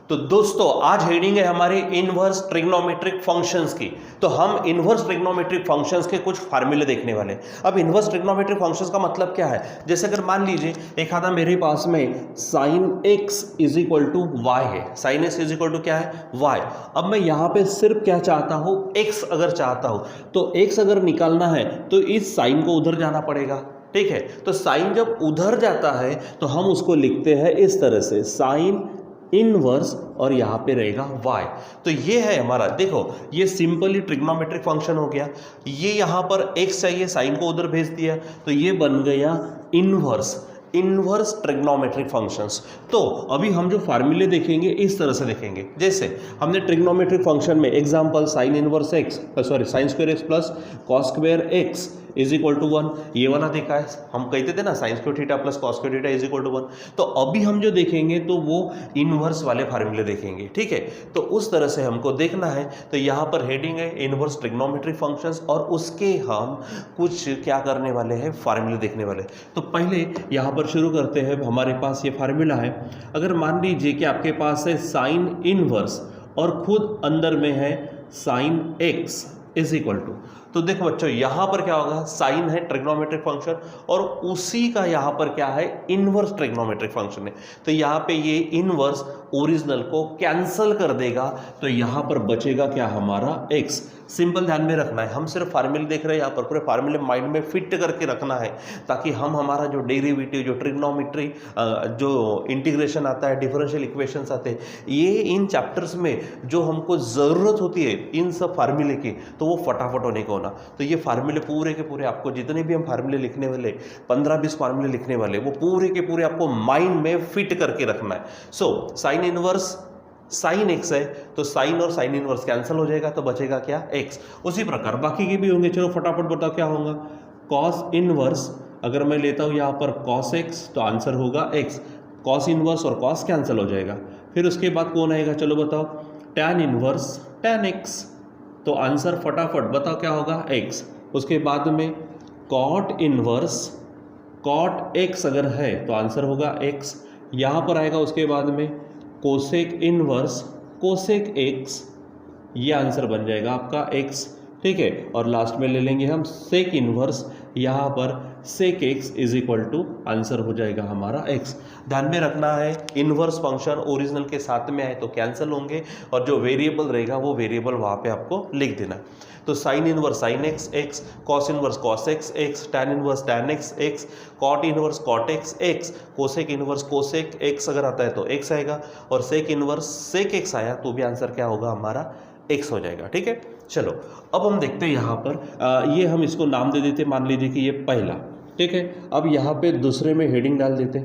तो दोस्तों आज हेडिंग है हमारी इनवर्स ट्रिग्नोमेट्रिक फंक्शंस की। तो हम इनवर्स ट्रिग्नोमेट्रिक फंक्शंस के कुछ फार्मूले देखने वाले हैं। अब इनवर्स ट्रिग्नोमेट्रिक फंक्शंस का मतलब क्या है, जैसे अगर मान लीजिए एक आधा मेरे पास में sine x is equal to y है, sine x is equal to क्या है, वाई। अब मैं यहाँ पे सिर्फ क्या चाहता हूँ, एक्स अगर चाहता हूँ, तो एक्स अगर निकालना है तो इस साइन को उधर जाना पड़ेगा, ठीक है। तो साइन जब उधर जाता है तो हम उसको लिखते हैं इस तरह से, साइन इनवर्स और यहाँ पे रहेगा y। तो ये है हमारा, देखो ये सिंपली ट्रिग्नोमेट्रिक फंक्शन हो गया। ये यहाँ पर x चाहिए, साइन को उधर भेज दिया, तो ये बन गया इनवर्स ट्रिग्नोमेट्रिक फंक्शंस। तो अभी हम जो फार्मूले देखेंगे इस तरह से देखेंगे, जैसे हमने ट्रिग्नोमेट्रिक फंक्शन में example sine inverse x sine square x plus cos square x is equal to 1, ये वाला देखा है। हम कहते थे ना sine square theta plus cos square theta is equal to 1। तो अभी हम जो देखेंगे तो वो इनवर्स वाले फार्मूले देखेंगे, ठीक है। तो उस तरह से हमको देखना है। तो यहाँ पर हेडिंग है इनवर्स ट्रिग्नोमेट्रिक फंक्शंस और उसके हम कुछ क्या करने वाले हैं, फार्मूले देखने वाले। तो पहले यहाँ पर शुरू करते हैं। हमारे पास ये फार्मूला है, अगर मान लीजिए कि आपके पास है साइन इनवर्स और खुद अंदर में है sine x is equal to, तो देखो बच्चों यहाँ पर क्या होगा, साइन है ट्रिग्नोमेट्रिक फंक्शन और उसी का यहाँ पर क्या है, इनवर्स ट्रिग्नोमेट्रिक फंक्शन है। तो यहाँ पे ये इनवर्स ओरिजिनल को कैंसल कर देगा, तो यहाँ पर बचेगा क्या हमारा एक्स। सिंपल ध्यान में रखना है, हम सिर्फ फार्मूले देख रहे हैं, यहाँ पर पूरे फार्मूले माइंड में फिट करके रखना है, ताकि हम हमारा जो डेरिवेटिव, जो ट्रिग्नोमेट्री, जो इंटीग्रेशन आता है, डिफरेंशियल इक्वेशंस आते हैं, ये इन चैप्टर्स में जो हमको ज़रूरत होती है इन सब फार्मूले की, तो वो फटाफट होने को होना। तो ये फार्मूले पूरे के पूरे आपको, जितने भी हम फार्मूले लिखने वाले 15-20 फार्मूले लिखने वाले, वो पूरे के पूरे आपको माइंड में फिट करके रखना है। So sine inverse sine x है, तो साइन और साइन इनवर्स कैंसिल हो जाएगा, तो बचेगा क्या, एक्स। उसी प्रकार बाकी के भी होंगे, चलो फटाफट बताओ क्या होगा। कॉस इनवर्स अगर मैं लेता हूँ यहाँ पर कॉस एक्स, तो आंसर होगा एक्स। कॉस इनवर्स और कॉस कैंसिल हो जाएगा। फिर उसके बाद कौन आएगा, चलो बताओ, टैन इनवर्स टैन एक्स, तो आंसर फटाफट बताओ क्या होगा, एक्स। उसके बाद में कॉट इनवर्स कॉट एक्स अगर है तो आंसर होगा एक्स, यहाँ पर आएगा। उसके बाद में कोसेक इनवर्स कोसेक एक्स, ये आंसर बन जाएगा आपका एक्स, ठीक है। और लास्ट में ले लेंगे हम सेक इनवर्स, यहाँ पर sec x is equal to answer हो जाएगा हमारा एक्स। ध्यान में रखना है, इनवर्स फंक्शन ओरिजिनल के साथ में आए तो कैंसिल होंगे, और जो वेरिएबल रहेगा वो वेरिएबल वहाँ पे आपको लिख देना। तो sine inverse sine x x, cos inverse cos x x, tan inverse tan x x, cot inverse cot x x, cosec inverse cosec x अगर आता है तो एक्स आएगा, और सेक इनवर्स सेक एक्स आया तो भी आंसर क्या होगा हमारा, एक्स हो जाएगा, ठीक है। चलो अब हम देखते हैं यहाँ पर, ये हम इसको नाम दे देते, मान लीजिए कि ये पहला, ठीक है। अब यहाँ पे दूसरे में हेडिंग डाल देते,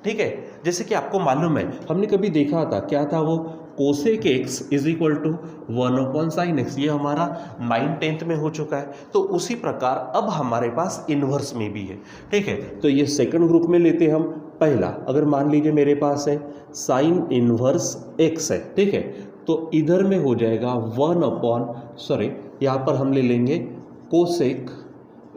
ठीक है। जैसे कि आपको मालूम है, हमने कभी देखा था, क्या था वो, cosec x is equal to 1 sine x, ये हमारा 9th में हो चुका है। तो उसी प्रकार अब हमारे पास इनवर्स में भी है, ठीक है। तो ये सेकंड ग्रुप में लेते हैं हम पहला। अगर मान लीजिए मेरे पास है साइन इनवर्स एक्स है, ठीक है, तो इधर में हो जाएगा यहाँ पर हम ले लेंगे कोसेक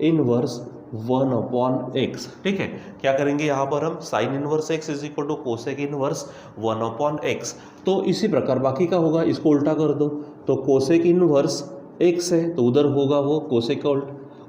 इनवर्स 1/x, ठीक है। क्या करेंगे यहाँ पर हम, sine inverse x is equal to cosec inverse 1/x। तो इसी प्रकार बाकी का होगा, इसको उल्टा कर दो, तो कोसेक इनवर्स एक्स है तो उधर होगा वो कोसेक का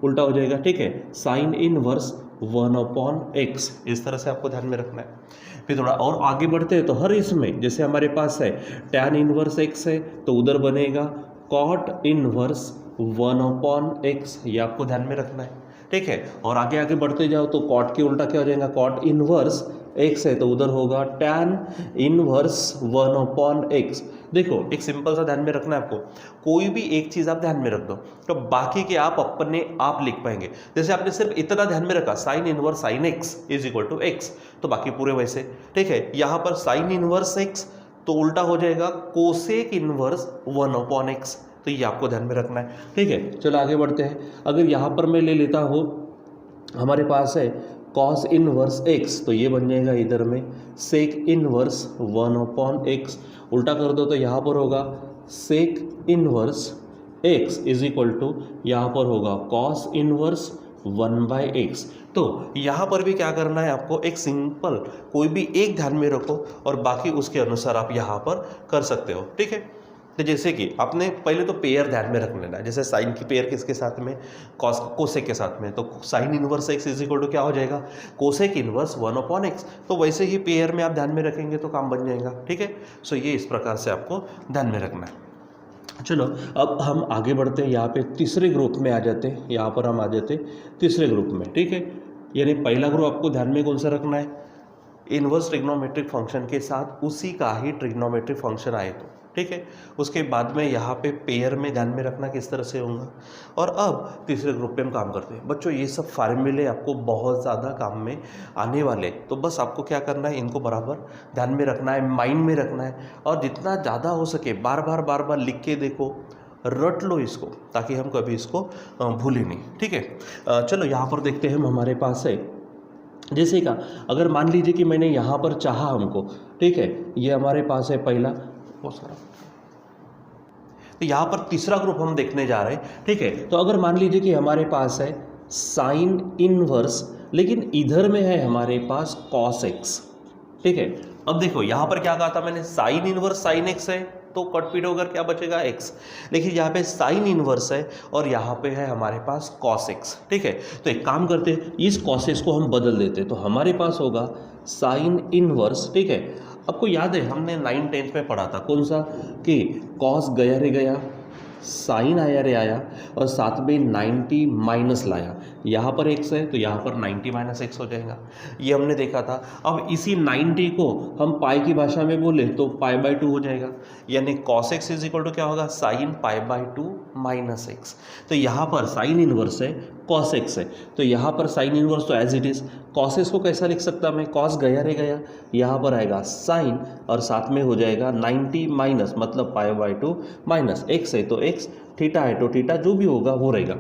उल्टा हो जाएगा, ठीक है, साइन इनवर्स 1/x। इस तरह से आपको ध्यान में रखना है। फिर थोड़ा और आगे बढ़ते हैं, तो हर इसमें जैसे हमारे पास है टैन इनवर्स एक्स है तो उधर बनेगा कॉट इनवर्स 1/x, ये आपको ध्यान में रखना है, ठीक है। और आगे आगे बढ़ते जाओ तो कॉट के उल्टा क्या हो जाएगा, कॉट इनवर्स एक्स है तो उधर होगा टैन इनवर्स 1/x। देखो एक सिंपल सा ध्यान में रखना है आपको, कोई भी एक चीज़ आप ध्यान में रख दो तो बाकी के आप अपने आप लिख पाएंगे। जैसे आपने सिर्फ इतना ध्यान में रखा, sine inverse sine x is equal to x, तो बाकी पूरे वैसे, ठीक है। यहाँ पर साइन इनवर्स एक्स तो उल्टा हो जाएगा कोसेक इनवर्स 1/x, तो ये आपको ध्यान में रखना है, ठीक है। चलो आगे बढ़ते हैं। अगर यहाँ पर मैं ले लेता हूँ, हमारे पास है कॉस इनवर्स एक्स, तो ये बन जाएगा इधर में सेक इनवर्स 1/x, उल्टा कर दो तो यहाँ पर होगा sec inverse x is equal to, यहाँ पर होगा कॉस इनवर्स 1/x, तो यहाँ पर भी क्या करना है आपको, एक सिंपल कोई भी एक ध्यान में रखो और बाकी उसके अनुसार आप यहाँ पर कर सकते हो, ठीक है। तो जैसे कि आपने पहले तो पेयर ध्यान में रख लेना है, जैसे साइन की पेयर किसके साथ में, कोसेक के साथ में, तो sine inverse x is equal to क्या हो जाएगा, कोसेक इनवर्स 1/x। तो वैसे ही पेयर में आप ध्यान में रखेंगे तो काम बन जाएगा, ठीक है। सो ये इस प्रकार से आपको ध्यान में रखना है। चलो अब हम आगे बढ़ते हैं, यहाँ पे तीसरे ग्रुप में आ जाते हैं, यहाँ पर हम आ जाते हैं तीसरे ग्रुप में, ठीक है। यानी पहला ग्रुप आपको ध्यान में कौन सा रखना है, इनवर्स ट्रिग्नोमेट्रिक फंक्शन के साथ उसी का ही ट्रिग्नोमेट्रिक फंक्शन आए तो, ठीक है। उसके बाद में यहाँ पे पेयर में ध्यान में रखना किस तरह से होगा। और अब तीसरे ग्रुप पे हम काम करते हैं। बच्चों ये सब फार्मूले आपको बहुत ज़्यादा काम में आने वाले, तो बस आपको क्या करना है, इनको बराबर ध्यान में रखना है, माइंड में रखना है, और जितना ज़्यादा हो सके बार बार लिख के देखो, रट लो इसको, ताकि हम कभी इसको भूलें नहीं, ठीक है। चलो यहाँ पर देखते हैं, हम हमारे पास है जैसे का, अगर मान लीजिए कि मैंने यहाँ पर चाहा हमको, ठीक है, ये हमारे पास है पहला, बहुत सारा, तो यहाँ पर तीसरा ग्रुप हम देखने जा रहे हैं, ठीक है। तो अगर मान लीजिए कि हमारे पास है साइन इनवर्स, लेकिन इधर में है हमारे पास कॉस एक्स, ठीक है। अब देखो यहाँ पर क्या कहा था मैंने, साइन इनवर्स साइन एक्स है, तो कटपीट होकर क्या बचेगा एक्स, लेकिन यहाँ पे साइन इनवर्स है और यहाँ पे है हमारे पास कॉस एक्स, ठीक है। तो एक काम करते हैं, इस कॉस एक्स को हम बदल देते हैं, तो हमारे पास होगा साइन इनवर्स, ठीक है। आपको याद है हमने 9th-10th में पढ़ा था कौन सा, कि कॉस गया रे गया, साइन आया रे आया, और साथ में 90 माइनस लाया, यहाँ पर एक्स है तो यहाँ पर 90 माइनस एक्स हो जाएगा, ये हमने देखा था। अब इसी 90 को हम पाई की भाषा में बोले तो π/2 हो जाएगा, यानी cos x is equal to क्या होगा, साइन π/2 माइनस एक्स। तो यहाँ पर साइन इनवर्स है, cos x है, तो यहाँ पर साइन इनवर्स तो as it is, cos x को कैसा लिख सकता मैं, cos गया रे गया, यहाँ पर आएगा साइन और साथ में हो जाएगा 90 माइनस, मतलब π/2 माइनस एक्स है तो एक्स, थीटा है तो थीटा, जो भी होगा वो रहेगा।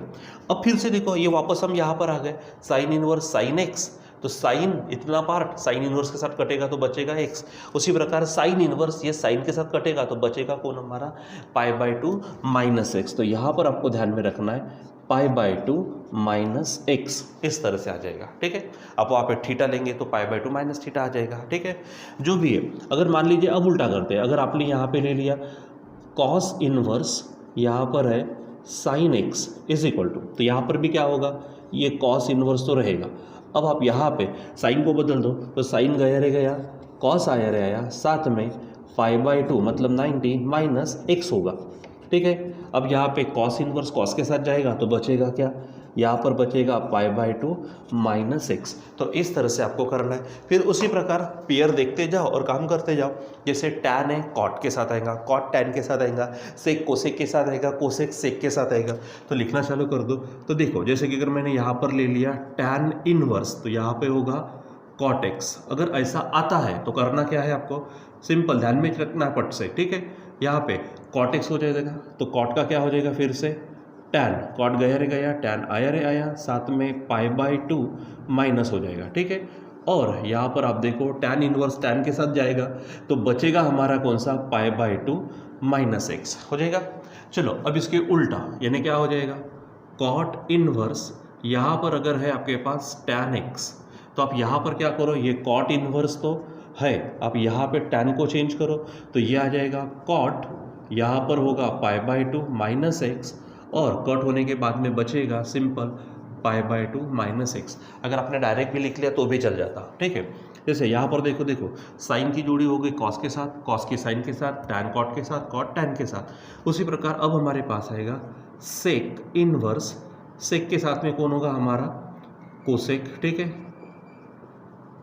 अब फिर से देखो, ये वापस हम यहाँ पर आ गए, साइन इनवर्स साइन एक्स, तो साइन इतना पार्ट साइन इनवर्स के साथ कटेगा तो बचेगा एक्स, उसी प्रकार साइन इनवर्स ये साइन के साथ कटेगा तो बचेगा कौन हमारा, π/2 माइनस एक्स। तो यहाँ पर आपको ध्यान में रखना है π/2 माइनस एक्स, इस तरह से आ जाएगा, ठीक है। अब वहाँ पे थीटा लेंगे तो π/2 माइनस थीटा आ जाएगा, ठीक है। जो भी है, अगर मान लीजिए अब उल्टा करते हैं, अगर आपने यहाँ पे ले लिया कॉस इनवर्स, यहाँ पर है sine x is equal to, तो यहाँ पर भी क्या होगा, ये कॉस इनवर्स तो रहेगा। अब आप यहाँ पे साइन को बदल दो, तो साइन गया रे गया, कॉस आया रे आया, साथ में π/2 मतलब 90 माइनस एक्स होगा, ठीक है। अब यहाँ पे कॉस इनवर्स कॉस के साथ जाएगा तो बचेगा क्या, यहाँ पर बचेगा π/2 माइनस एक्स। तो इस तरह से आपको करना है। फिर उसी प्रकार पेयर देखते जाओ और काम करते जाओ, जैसे टैन है कॉट के साथ आएगा, कॉट टैन के साथ आएगा, सेक कोसेक के साथ आएगा, कोसेक सेक के साथ आएगा। तो लिखना चालू कर दो, तो देखो जैसे कि अगर मैंने यहाँ पर ले लिया टैन इनवर्स, तो यहाँ पे होगा कॉट एक्स। अगर ऐसा आता है तो करना क्या है आपको, सिंपल ध्यान में रखना पट से, ठीक है। यहाँ पे कॉट एक्स हो जाएगा, तो कॉट का क्या हो जाएगा, फिर से टैन, कॉट गया रे गया, टैन आया रे आया, साथ में π/2 माइनस हो जाएगा, ठीक है। और यहाँ पर आप देखो टैन इनवर्स टैन के साथ जाएगा तो बचेगा हमारा कौन सा, π/2 माइनस एक्स हो जाएगा। चलो अब इसके उल्टा, यानी क्या हो जाएगा, कॉट इनवर्स, यहाँ पर अगर है आपके पास टैन एक्स, तो आप यहाँ पर क्या करो, ये कॉट इनवर्स तो है, आप यहाँ पे टैन को चेंज करो तो ये आ जाएगा कॉट, यहाँ पर होगा π/2 माइनस एक्स, और कट होने के बाद में बचेगा सिंपल π/2 माइनस एक्स। अगर आपने डायरेक्ट भी लिख लिया तो भी चल जाता, ठीक है। जैसे यहाँ पर देखो साइन की जोड़ी हो गई कॉस के साथ, कॉस की साइन के साथ, टैन कॉट के साथ, कॉट टैन के साथ। उसी प्रकार अब हमारे पास आएगा सेक इनवर्स, सेक के साथ में कौन होगा हमारा, कोसेक, ठीक है।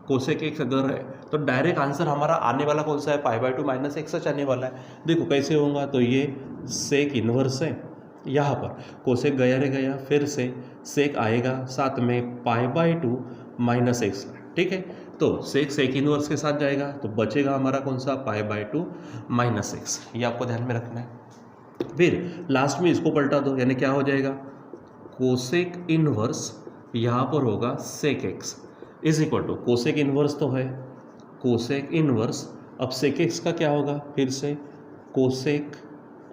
कोसेक एक्स अगर है तो डायरेक्ट आंसर हमारा आने वाला कौन सा है, π/2 माइनस एक्स आने वाला है। देखो कैसे होगा, तो ये सेक इनवर्स है, यहाँ पर कोसेक गया रे गया, फिर से सेक आएगा, साथ में π/2 माइनस एक्स, ठीक है। तो सेक इनवर्स के साथ जाएगा तो बचेगा हमारा कौन सा, π/2 माइनस एक्स। ये आपको ध्यान में रखना है। फिर लास्ट में इसको पलटा दो, यानी क्या हो जाएगा, कोसेक इनवर्स, यहाँ पर होगा sec x is equal to, cosec inverse तो है, कोसेक इनवर्स, अब सेक एक्स का क्या होगा, फिर से कोसेक,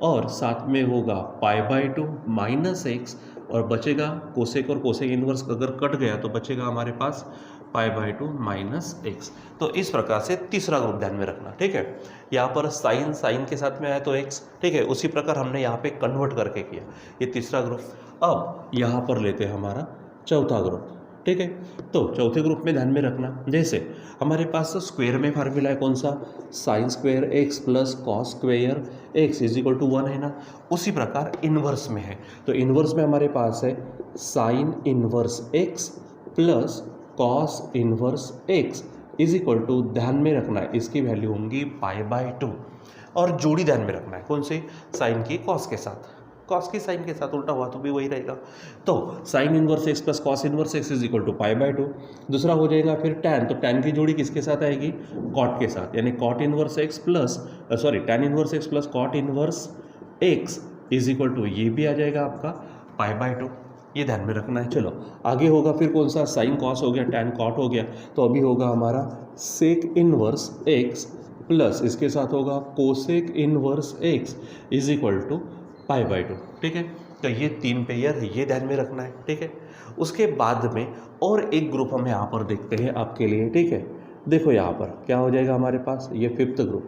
और साथ में होगा π/2 माइनस एक्स, और बचेगा कोसेक और कोसेक इन्वर्स अगर कट गया तो बचेगा हमारे पास π/2 माइनस एक्स। तो इस प्रकार से तीसरा ग्रुप ध्यान में रखना, ठीक है। यहाँ पर साइन साइन के साथ में आया तो एक्स, ठीक है। उसी प्रकार हमने यहाँ पे कन्वर्ट करके किया, ये तीसरा ग्रुप। अब यहाँ पर लेते हैं हमारा चौथा ग्रुप, ठीक है। तो चौथे ग्रुप में ध्यान में रखना, जैसे हमारे पास स्क्वायर में फार्मूला है कौन सा, sine square x plus cos square x is equal to 1 है ना। उसी प्रकार इन्वर्स में है, तो इन्वर्स में हमारे पास है sine inverse x plus cos inverse x is equal to, ध्यान में रखना है इसकी वैल्यू होंगी π/2, और जोड़ी ध्यान में रखना है कौन सी, साइन की कॉस के साथ, कॉस की साइन के साथ उल्टा हुआ तो भी वही रहेगा। तो sine inverse x plus cos inverse x is equal to π/2। दूसरा हो जाएगा फिर टैन, तो टैन की जोड़ी किसके साथ आएगी, कॉट के साथ, यानी cot inverse x plus tan inverse x plus cot inverse x is equal to, ये भी आ जाएगा आपका π/2, ये ध्यान में रखना है। चलो आगे होगा फिर कौन सा, साइन कॉस हो गया, टैन कॉट हो गया, तो अभी होगा हमारा सेक इनवर्स एक्स प्लस इसके साथ होगा cosec inverse x is equal to π/2, ठीक है। तो ये 3 पेयर है, ये ध्यान में रखना है, ठीक है। उसके बाद में और एक ग्रुप हम यहाँ पर देखते हैं आपके लिए, ठीक है। देखो यहाँ पर क्या हो जाएगा हमारे पास, ये 5th ग्रुप,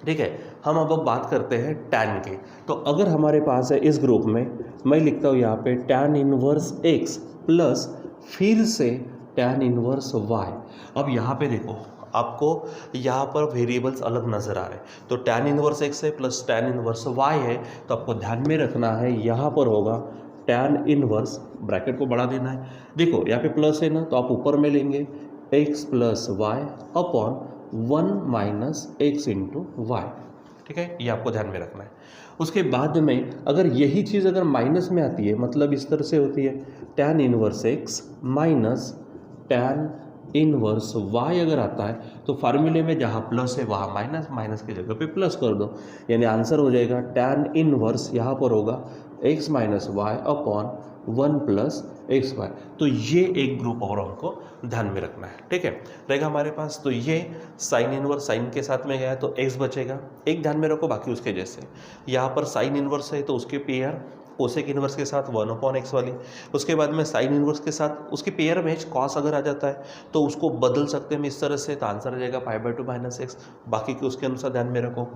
ठीक है। हम अब बात करते हैं टैन की। तो अगर हमारे पास है इस ग्रुप में, मैं लिखता हूँ यहाँ पे टैन इनवर्स एक्स प्लस फिर से टैन इनवर्स वाई। अब यहाँ पे देखो आपको यहाँ पर वेरिएबल्स अलग नज़र आ रहे हैं, तो टैन इनवर्स एक्स है प्लस टैन इनवर्स वाई है, तो आपको ध्यान में रखना है यहाँ पर होगा टैन इनवर्स, ब्रैकेट को बढ़ा देना है, देखो यहाँ पे प्लस है ना, तो आप ऊपर में लेंगे x plus y upon 1 minus x into y, ठीक है। ये आपको ध्यान में रखना है। उसके बाद में अगर यही चीज़ अगर माइनस में आती है, मतलब इस तरह से होती है tan inverse x minus tan inverse y अगर आता है, तो फार्मूले में जहाँ प्लस है वहाँ माइनस, माइनस की जगह पे प्लस कर दो, यानी आंसर हो जाएगा टैन इनवर्स यहाँ पर होगा x minus y upon 1 plus x y. तो ये एक ग्रुप और हमको ध्यान में रखना है, ठीक है, रहेगा हमारे पास। तो ये साइन इनवर्स साइन के साथ में गया तो एक्स बचेगा, एक ध्यान में रखो बाकी उसके जैसे। यहाँ पर साइन इनवर्स है तो उसके पेयर कोसेक इनवर्स के साथ 1/x वाली, उसके बाद में साइन इनवर्स के साथ उसके पेयर में कॉस अगर आ जाता है तो उसको बदल सकते हैं इस तरह से, तो आंसर आ जाएगा π/2 माइनस एक्स, बाकी के उसके अनुसार ध्यान में रखो।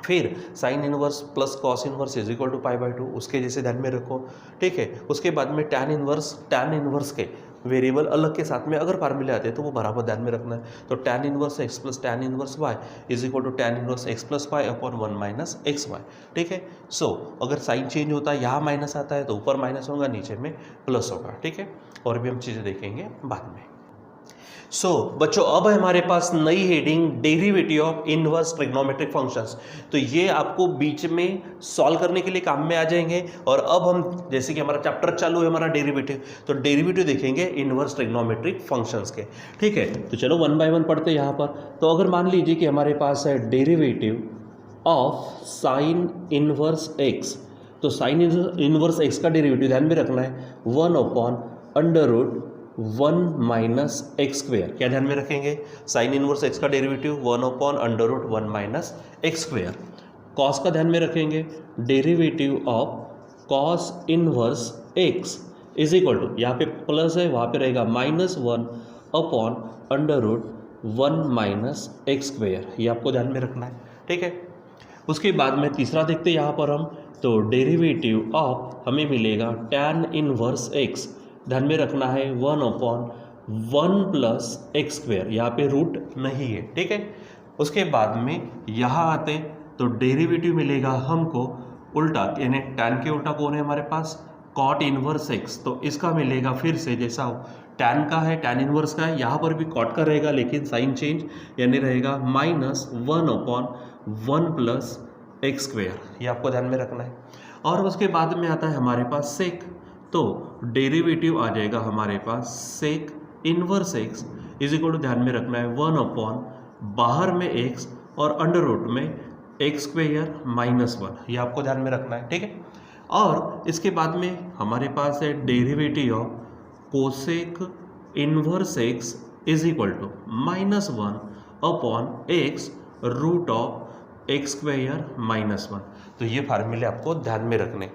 फिर sine inverse plus cos inverse is equal to π/2, उसके जैसे ध्यान में रखो, ठीक है। उसके बाद में टैन इनवर्स के वेरिएबल अलग के साथ में अगर फार्मूले आते हैं तो वो बराबर ध्यान में रखना है। तो tan inverse x plus tan inverse y is equal to tan inverse x plus y upon 1 minus x y, ठीक है। सो अगर साइन चेंज होता है, यहाँ माइनस आता है तो ऊपर माइनस होगा, नीचे में प्लस होगा, ठीक है। और भी हम चीज़ें देखेंगे बाद में। सो बच्चों अब हमारे पास नई heading derivative of inverse trigonometric functions, तो ये आपको बीच में सॉल्व करने के लिए काम में आ जाएंगे। और अब हम जैसे कि हमारा चैप्टर चालू है हमारा डेरिवेटिव, तो डेरिवेटिव देखेंगे इनवर्स ट्रिग्नोमेट्रिक फंक्शंस के, ठीक है। तो चलो 1 बाय 1 पढ़ते हैं यहाँ पर। तो अगर मान लीजिए कि हमारे पास है derivative of sine inverse x, तो साइन इनवर्स एक्स का डेरिवेटिव ध्यान में रखना है 1/√1 माइनस एक्स स्क्वेयर, क्या ध्यान में रखेंगे, साइन इनवर्स एक्स का derivative 1/√1 minus x square. Cos का ध्यान में रखेंगे derivative of cos inverse x is equal to, यहाँ पे प्लस है वहाँ पे रहेगा -1/√1 माइनस एक्स स्क्वेयर, ये आपको ध्यान में रखना है, ठीक है। उसके बाद में तीसरा देखते हैं यहाँ पर हम, तो डेरिवेटिव ऑफ हमें मिलेगा टैन इनवर्स एक्स, ध्यान में रखना है 1/1 प्लस एक्स स्क्वेयर, यहाँ पे रूट नहीं है, ठीक है। उसके बाद में यहाँ आते तो डेरिवेटिव मिलेगा हमको उल्टा, यानी टैन के उल्टा कौन है हमारे पास, कॉट इनवर्स एक्स, तो इसका मिलेगा फिर से जैसा हो टैन का है टैन इनवर्स का है, यहाँ पर भी कॉट का रहेगा लेकिन साइन चेंज, यानी रहेगा -1/1 प्लस एक्स स्क्वेयर, ये आपको ध्यान में रखना है। और उसके बाद में आता है हमारे पास सेक, तो डेरिवेटिव आ जाएगा हमारे पास sec inverse x is equal to, ध्यान में रखना है 1/, बाहर में एक्स और अंडर रूट में एक्स स्क्वेयर -1, ये आपको ध्यान में रखना है, ठीक है। और इसके बाद में हमारे पास है derivative of cosec inverse x is equal to -1/x root of x square -1, तो ये फार्मूले आपको ध्यान में रखने।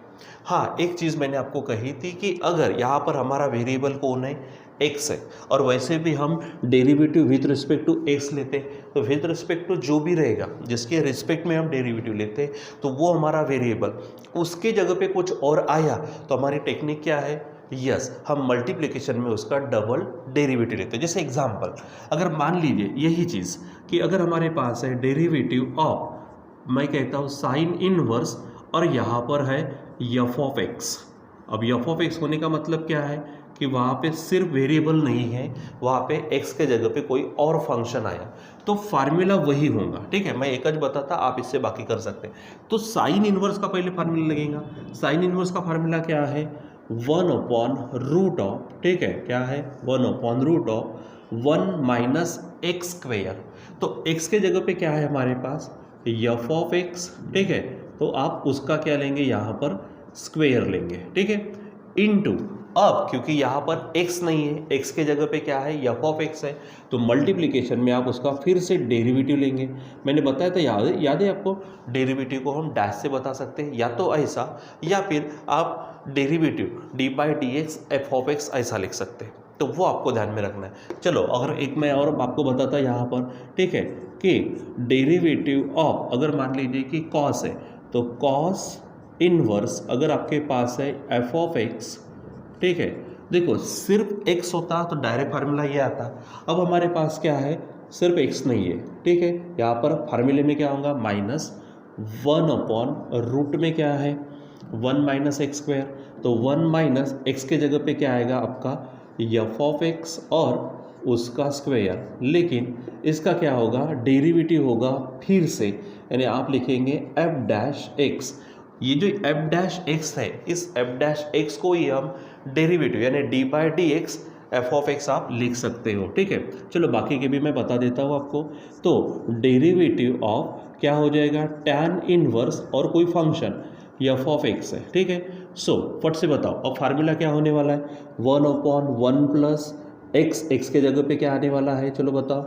हाँ, एक चीज़ मैंने आपको कही थी कि अगर यहाँ पर हमारा वेरिएबल कौन है, x है, और वैसे भी हम derivative with respect to x लेते तो विथ रिस्पेक्ट टू जो भी रहेगा जिसके रिस्पेक्ट में हम डेरिवेटिव लेते तो वो हमारा वेरिएबल, उसके जगह पे कुछ और आया तो हमारी टेक्निक क्या है, यस हम मल्टीप्लिकेशन में उसका डबल डेरिवेटिव लेते हैं। जैसे एग्जांपल, अगर मान लीजिए यही चीज़ कि अगर हमारे पास है डेरिवेटिव ऑफ, मैं कहता हूँ साइन इनवर्स, और यहाँ पर है एफ ऑफ एक्स। अब एफ ऑफ एक्स होने का मतलब क्या है कि वहाँ पे सिर्फ वेरिएबल नहीं है, वहाँ पे एक्स के जगह पे कोई और फंक्शन आया तो फार्मूला वही होगा। ठीक है, मैं एक ज बताता, आप इससे बाकी कर सकते हैं। तो साइन इनवर्स का पहले फार्मूला लगेगा। साइन इनवर्स का फार्मूला क्या है, 1/√ऑफ, ठीक है, क्या है 1/√ऑफ 1 माइनस एक्स स्क्वेयर। तो एक्स के जगह पे क्या है हमारे पास, एफ ऑफ एक्स, ठीक है, तो आप उसका क्या लेंगे यहाँ पर स्क्वेयर लेंगे, ठीक है, इनटू, अब क्योंकि यहाँ पर x नहीं है, x के जगह पे क्या है एफ ऑफ एक्स है, तो मल्टीप्लिकेशन में आप उसका फिर से डेरिवेटिव लेंगे। मैंने बताया था, याद है आपको, डेरिवेटिव को हम डैश से बता सकते हैं, या तो ऐसा, या फिर आप derivative d/dx F of x ऐसा लिख सकते हैं। तो वो आपको ध्यान में रखना है। चलो अगर एक मैं और आपको बताता यहाँ पर, ठीक है, कि डेरिवेटिव ऑफ, अगर मान लीजिए कि कॉस है तो कॉस इनवर्स अगर आपके पास है एफ ऑफ एक्स, ठीक है, देखो सिर्फ x होता तो डायरेक्ट फार्मूला ये आता। अब हमारे पास क्या है, सिर्फ x नहीं है, ठीक है, यहाँ पर फार्मूले में क्या होगा, -1/रूट में क्या है 1 माइनस एक्स स्क्वायर, तो 1 माइनस एक्स के जगह पे क्या आएगा आपका एफ ऑफ एक्स और उसका स्क्वायर, लेकिन इसका क्या होगा, डेरिवेटिव होगा फिर से, यानी आप लिखेंगे एफ डैश एक्स। ये जो एफ डैश एक्स है, इस एफ डैश एक्स को ही हम डेरिवेटिव यानी d/dx एफ ऑफ एक्स आप लिख सकते हो। ठीक है, चलो बाकी के भी मैं बता देता हूँ आपको। तो डेरिवेटिव ऑफ क्या हो जाएगा, टैन इनवर्स और कोई फंक्शन एफ ऑफ एक्स है। ठीक है, सो फट से बताओ अब फार्मूला क्या होने वाला है, 1/1 प्लस एक्स के जगह पे क्या आने वाला है, चलो बताओ,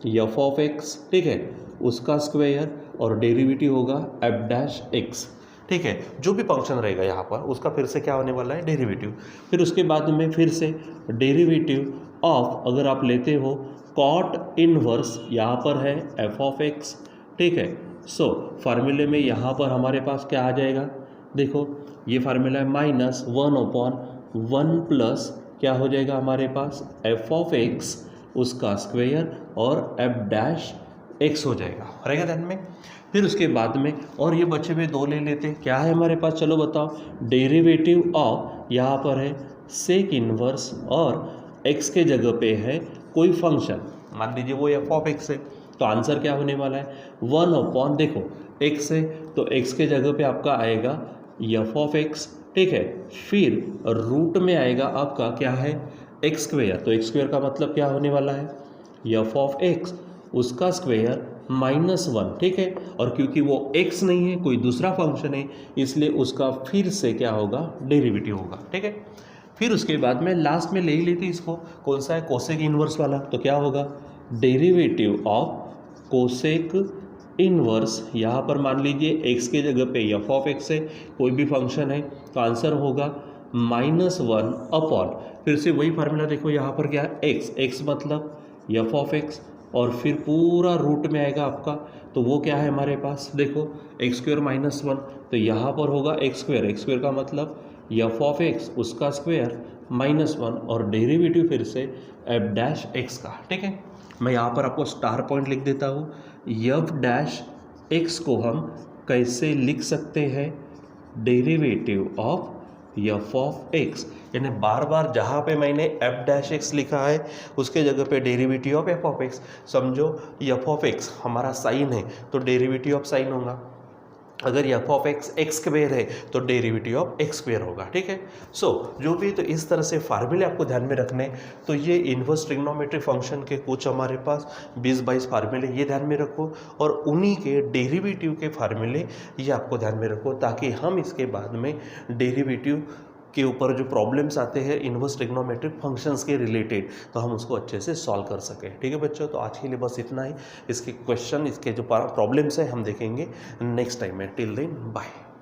एफ ऑफ एक्स, ठीक है, उसका स्क्वायर और डेरिवेटिव होगा एफ डैश एक्स। ठीक है, जो भी फंक्शन रहेगा यहाँ पर उसका फिर से क्या होने वाला है, डेरिवेटिव। फिर उसके बाद में फिर से डेरिवेटिव ऑफ, अगर आप लेते हो कॉट इनवर्स, यहाँ पर है एफ ऑफ एक्स। ठीक है, सो फार्मूले में यहाँ पर हमारे पास क्या आ जाएगा, देखो ये फार्मूला है -1/1 प्लस क्या हो जाएगा हमारे पास एफ ऑफ एक्स उसका स्क्वायर और एफ डैश एक्स हो जाएगा, रहेगा ध्यान में। फिर उसके बाद में और ये बचे हुए दो ले लेते हैं, क्या है हमारे पास, चलो बताओ, डेरिवेटिव ऑफ यहाँ पर है सेक इनवर्स और x के जगह पे है कोई फंक्शन, मान लीजिए वो एफ ऑफ एक्स है, तो आंसर क्या होने वाला है 1/, देखो x है तो x के जगह पे आपका आएगा एफ ऑफ एक्स। ठीक है, फिर रूट में आएगा आपका क्या है एक्स स्क्वेयर, तो एक्स स्क्वेयर का मतलब क्या होने वाला है एफ ऑफ एक्स उसका स्क्वेयर -1। ठीक है, और क्योंकि वो x नहीं है कोई दूसरा फंक्शन है, इसलिए उसका फिर से क्या होगा, डेरिवेटिव होगा। ठीक है, फिर उसके बाद में लास्ट में ले ही लेते इसको, कौन सा है, कोसेक इनवर्स वाला, तो क्या होगा डेरिवेटिव ऑफ कोसेक इनवर्स, यहाँ पर मान लीजिए x के जगह पे एफ ऑफ एक्स है, कोई भी फंक्शन है, तो आंसर होगा -1 अपॉन, फिर से वही फार्मूला देखो यहाँ पर क्या है, x मतलब एफ ऑफ एक्स और फिर पूरा रूट में आएगा आपका, तो वो क्या है हमारे पास, देखो एक्स स्क्वेयर -1, तो यहाँ पर होगा एक्स स्क्वेयर का मतलब एफ ऑफ एक्स उसका स्क्वेयर -1 और डेरिवेटिव फिर से एफ डैश एक्स का। ठीक है, मैं यहाँ पर आपको स्टार पॉइंट लिख देता हूँ, एफ डैश एक्स को हम कैसे लिख सकते हैं, derivative of F of x, यानी बार बार जहाँ पे मैंने एफ डैश एक्स लिखा है उसके जगह पे derivative of F of x, समझो एफ ऑफ एक्स हमारा साइन है तो डेरिवेटिव ऑफ साइन होगा, अगर F of x x square है तो डेरिवेटिव ऑफ एक्स स्क्वेयर होगा। ठीक है, सो जो भी, तो इस तरह से फार्मूले आपको ध्यान में रखने, तो ये इन्वर्स ट्रिग्नोमेट्रिक फंक्शन के कुछ हमारे पास 20-22 फार्मूले ये ध्यान में रखो, और उन्हीं के डेरिवेटिव के फार्मूले ये आपको ध्यान में रखो, ताकि हम इसके बाद में डेरिवेटिव के ऊपर जो प्रॉब्लम्स आते हैं इन्वर्स ट्रिग्नोमेट्रिक फंक्शंस के रिलेटेड, तो हम उसको अच्छे से सॉल्व कर सकें। ठीक है बच्चों, तो आज के लिए बस इतना ही, इसके क्वेश्चन, इसके जो प्रॉब्लम्स हैं हम देखेंगे नेक्स्ट टाइम में। Till then bye.